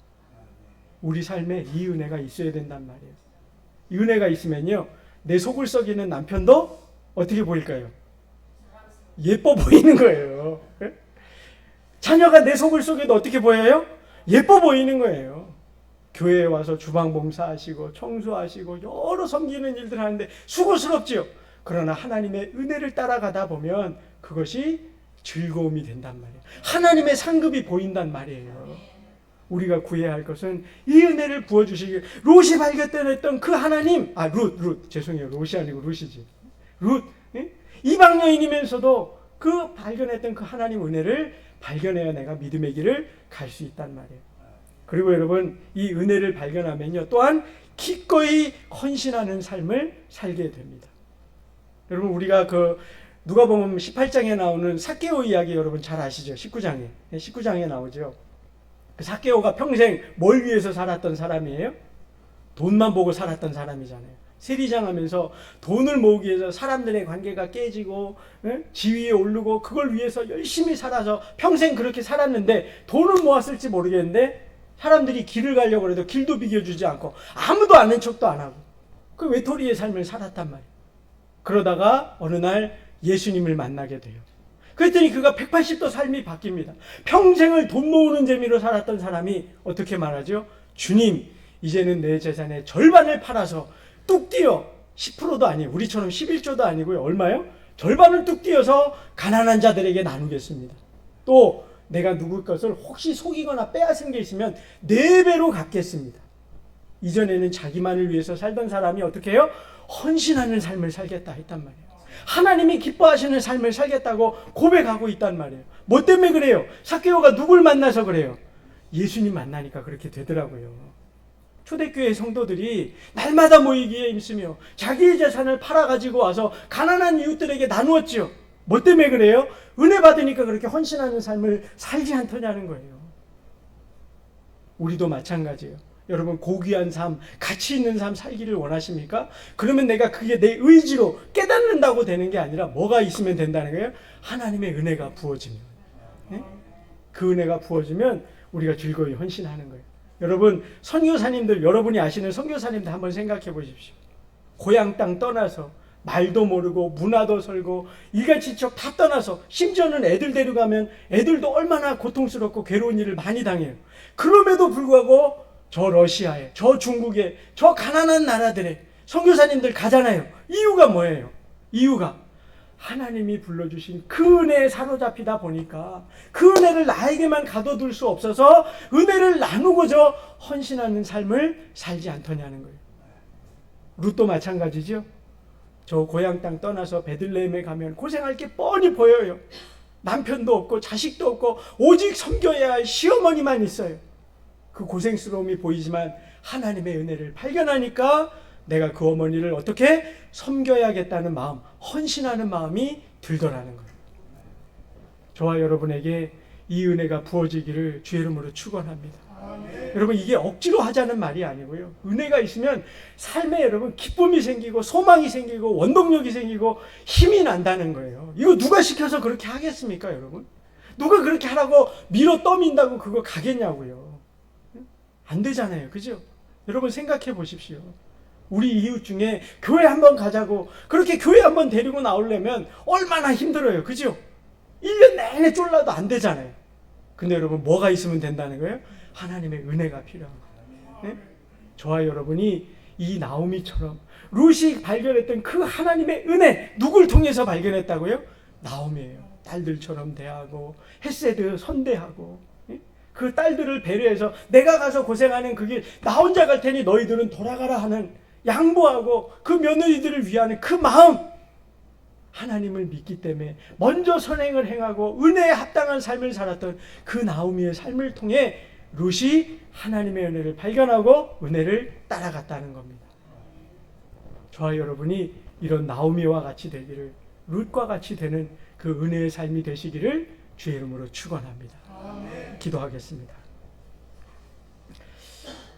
우리 삶에 이 은혜가 있어야 된단 말이에요. 이 은혜가 있으면요, 내 속을 썩이는 남편도 어떻게 보일까요? 예뻐 보이는 거예요. 자녀가 내 속을 썩여도 어떻게 보여요? 예뻐 보이는 거예요. 교회에 와서 주방 봉사하시고 청소하시고 여러 섬기는 일들 하는데 수고스럽지요. 그러나 하나님의 은혜를 따라가다 보면 그것이 즐거움이 된단 말이에요. 하나님의 상급이 보인단 말이에요. 우리가 구해야 할 것은 이 은혜를 부어주시기, 롯이 발견했던 그 하나님, 죄송해요, 롯이 아니고 룻이지. 룻, 이방 여인이면서도 그 발견했던 그 하나님 은혜를 발견해야 내가 믿음의 길을 갈 수 있단 말이에요. 그리고 여러분, 이 은혜를 발견하면요, 또한 기꺼이 헌신하는 삶을 살게 됩니다. 여러분, 우리가 그 누가복음 18장에 나오는 삭개오 이야기 여러분 잘 아시죠? 19장에 나오죠. 삭개오가 평생 뭘 위해서 살았던 사람이에요? 돈만 보고 살았던 사람이잖아요. 세리장하면서 돈을 모으기 위해서 사람들의 관계가 깨지고 지위에 오르고 그걸 위해서 열심히 살아서 평생 그렇게 살았는데, 돈은 모았을지 모르겠는데 사람들이 길을 가려고 해도 길도 비켜주지 않고 아무도 아는 척도 안 하고 그 외톨이의 삶을 살았단 말이에요. 그러다가 어느 날 예수님을 만나게 돼요. 그랬더니 그가 180도 삶이 바뀝니다. 평생을 돈 모으는 재미로 살았던 사람이 어떻게 말하죠? 주님, 이제는 내 재산의 절반을 팔아서 뚝 띄어 10%도 아니에요. 우리처럼 11조도 아니고요. 얼마요? 절반을 뚝 띄어서 가난한 자들에게 나누겠습니다. 또 내가 누구 것을 혹시 속이거나 빼앗은 게 있으면 4배로 갚겠습니다. 이전에는 자기만을 위해서 살던 사람이 어떻게 해요? 헌신하는 삶을 살겠다 했단 말이에요. 하나님이 기뻐하시는 삶을 살겠다고 고백하고 있단 말이에요. 뭐 때문에 그래요? 삭개오가 누굴 만나서 그래요? 예수님 만나니까 그렇게 되더라고요. 초대교회 성도들이 날마다 모이기에 힘쓰며 자기의 재산을 팔아가지고 와서 가난한 이웃들에게 나누었죠. 뭐 때문에 그래요? 은혜 받으니까 그렇게 헌신하는 삶을 살지 않더냐는 거예요. 우리도 마찬가지예요. 여러분, 고귀한 삶, 가치 있는 삶 살기를 원하십니까? 그러면 내가 그게 내 의지로 깨닫는다고 되는 게 아니라 뭐가 있으면 된다는 거예요? 하나님의 은혜가 부어지면. 네? 그 은혜가 부어지면 우리가 즐거이 헌신하는 거예요. 여러분, 선교사님들, 여러분이 아시는 선교사님들 한번 생각해 보십시오. 고향 땅 떠나서 말도 모르고 문화도 설고 일가지척 다 떠나서 심지어는 애들 데려가면 애들도 얼마나 고통스럽고 괴로운 일을 많이 당해요. 그럼에도 불구하고 저 러시아에, 저 중국에, 저 가난한 나라들에 선교사님들 가잖아요. 이유가 뭐예요? 이유가 하나님이 불러주신 그 은혜에 사로잡히다 보니까 그 은혜를 나에게만 가둬둘 수 없어서 은혜를 나누고자 헌신하는 삶을 살지 않더냐는 거예요. 룻도 마찬가지죠. 저 고향 땅 떠나서 베들레헴에 가면 고생할 게 뻔히 보여요. 남편도 없고 자식도 없고 오직 섬겨야 할 시어머니만 있어요. 그 고생스러움이 보이지만 하나님의 은혜를 발견하니까 내가 그 어머니를 어떻게 섬겨야겠다는 마음, 헌신하는 마음이 들더라는 거예요. 저와 여러분에게 이 은혜가 부어지기를 주의 이름으로 축원합니다. 여러분, 이게 억지로 하자는 말이 아니고요. 은혜가 있으면 삶에 여러분 기쁨이 생기고 소망이 생기고 원동력이 생기고 힘이 난다는 거예요. 이거 누가 시켜서 그렇게 하겠습니까, 여러분? 누가 그렇게 하라고 밀어 떠민다고 그거 가겠냐고요. 안 되잖아요. 그죠? 여러분 생각해 보십시오. 우리 이웃 중에 교회 한번 가자고 그렇게 교회 한번 데리고 나오려면 얼마나 힘들어요. 그죠? 1년 내내 쫄라도 안 되잖아요. 근데 여러분 뭐가 있으면 된다는 거예요? 하나님의 은혜가 필요한 거예요. 네? 저와 여러분이 이 나오미처럼 룻이 발견했던 그 하나님의 은혜, 누굴 통해서 발견했다고요? 나오미예요. 딸들처럼 대하고 헤세드 선대하고 그 딸들을 배려해서 내가 가서 고생하는 그 길 나 혼자 갈 테니 너희들은 돌아가라 하는 양보하고 그 며느리들을 위하는 그 마음, 하나님을 믿기 때문에 먼저 선행을 행하고 은혜에 합당한 삶을 살았던 그 나오미의 삶을 통해 룻이 하나님의 은혜를 발견하고 은혜를 따라갔다는 겁니다. 저와 여러분이 이런 나오미와 같이 되기를, 룻과 같이 되는 그 은혜의 삶이 되시기를 주의 이름으로 축원합니다. 기도하겠습니다.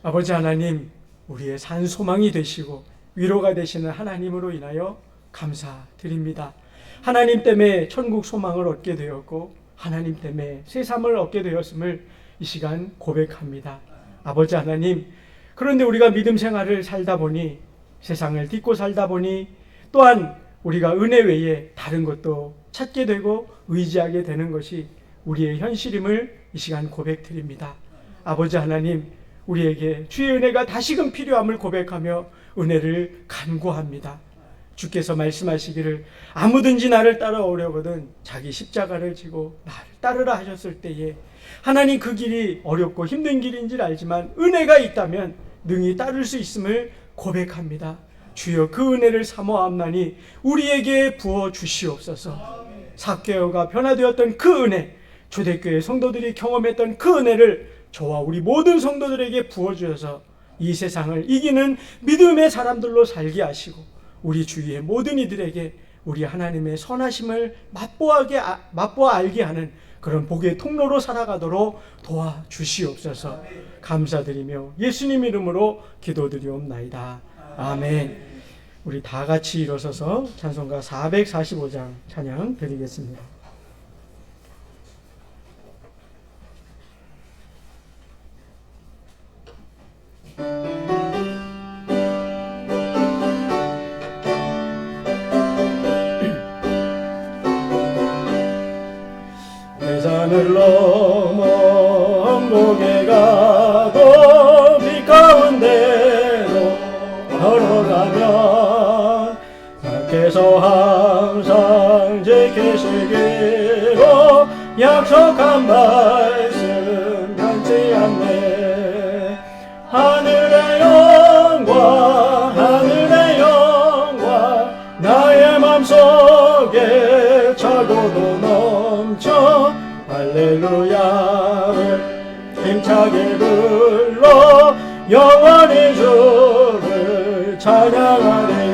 아버지 하나님, 우리의 산 소망이 되시고 위로가 되시는 하나님으로 인하여 감사드립니다. 하나님 때문에 천국 소망을 얻게 되었고 하나님 때문에 새삼을 얻게 되었음을 이 시간 고백합니다. 아버지 하나님, 그런데 우리가 믿음 생활을 살다 보니, 세상을 딛고 살다 보니 또한 우리가 은혜 외에 다른 것도 찾게 되고 의지하게 되는 것이 우리의 현실임을 이 시간 고백드립니다. 아버지 하나님, 우리에게 주의 은혜가 다시금 필요함을 고백하며 은혜를 간구합니다. 주께서 말씀하시기를 아무든지 나를 따라오려거든 자기 십자가를 지고 나를 따르라 하셨을 때에 하나님, 그 길이 어렵고 힘든 길인 줄 알지만 은혜가 있다면 능히 따를 수 있음을 고백합니다. 주여, 그 은혜를 사모함나니 우리에게 부어 주시옵소서. 삭개오가 변화되었던 그 은혜, 초대교회 성도들이 경험했던 그 은혜를 저와 우리 모든 성도들에게 부어주셔서 이 세상을 이기는 믿음의 사람들로 살게 하시고 우리 주위의 모든 이들에게 우리 하나님의 선하심을 맛보아 알게 하는 그런 복의 통로로 살아가도록 도와주시옵소서. 감사드리며 예수님 이름으로 기도드리옵나이다. 아멘. 우리 다 같이 일어서서 찬송가 445장 찬양 드리겠습니다. 산을 넘어 한국에 가도 빛 가운데로 걸어가면 밖에서 항상 약속한 말씀 변치 않네. 하늘의 영광 하늘의 영광 나의 맘속에 차고도 넘쳐 할렐루야를 힘차게 불러 영원히 주를 찬양하리.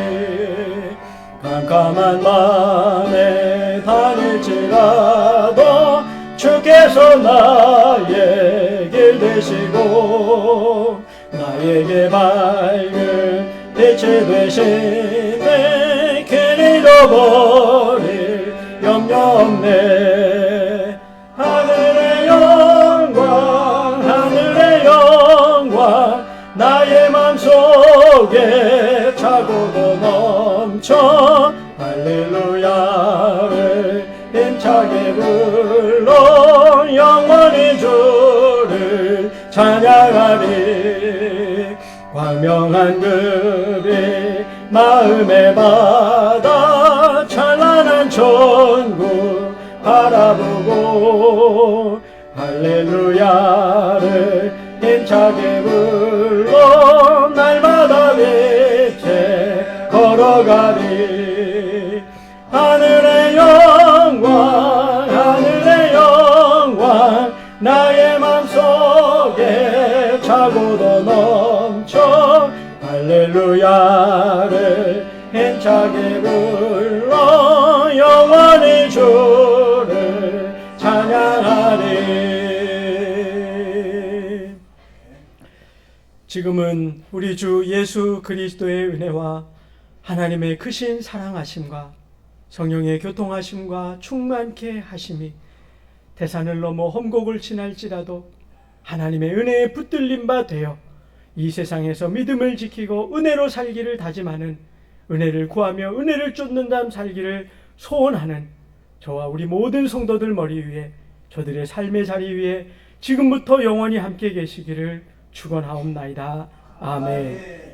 깜깜한 밤에 다닐지라도 주께서 나의 길 되시고 나에게 밝은 빛이 되시네. 길 잃어버릴 염려 없네. 하늘의 영광 하늘의 영광 나의 맘속에 차고도 넘쳐 할렐루야를 힘차게 불러 영원히 주를 찬양하리. 광명한 그빛 마음에 받아 찬란한 천국 바라보고 할렐루야를 힘차게 불러 날마다 빛에 걸어가리. 하늘의 영광 하늘의 영광 나의 맘속에 차고도 넘쳐 할렐루야를 힘차게 불러 영원히 주를 찬양하리. 지금은 우리 주 예수 그리스도의 은혜와 하나님의 크신 사랑하심과 성령의 교통하심과 충만케 하심이 대산을 넘어 험곡을 지날지라도 하나님의 은혜에 붙들린 바 되어 이 세상에서 믿음을 지키고 은혜로 살기를 다짐하는, 은혜를 구하며 은혜를 쫓는 삶 살기를 소원하는 저와 우리 모든 성도들 머리 위에, 저들의 삶의 자리 위에 지금부터 영원히 함께 계시기를 축원하옵나이다. 아멘.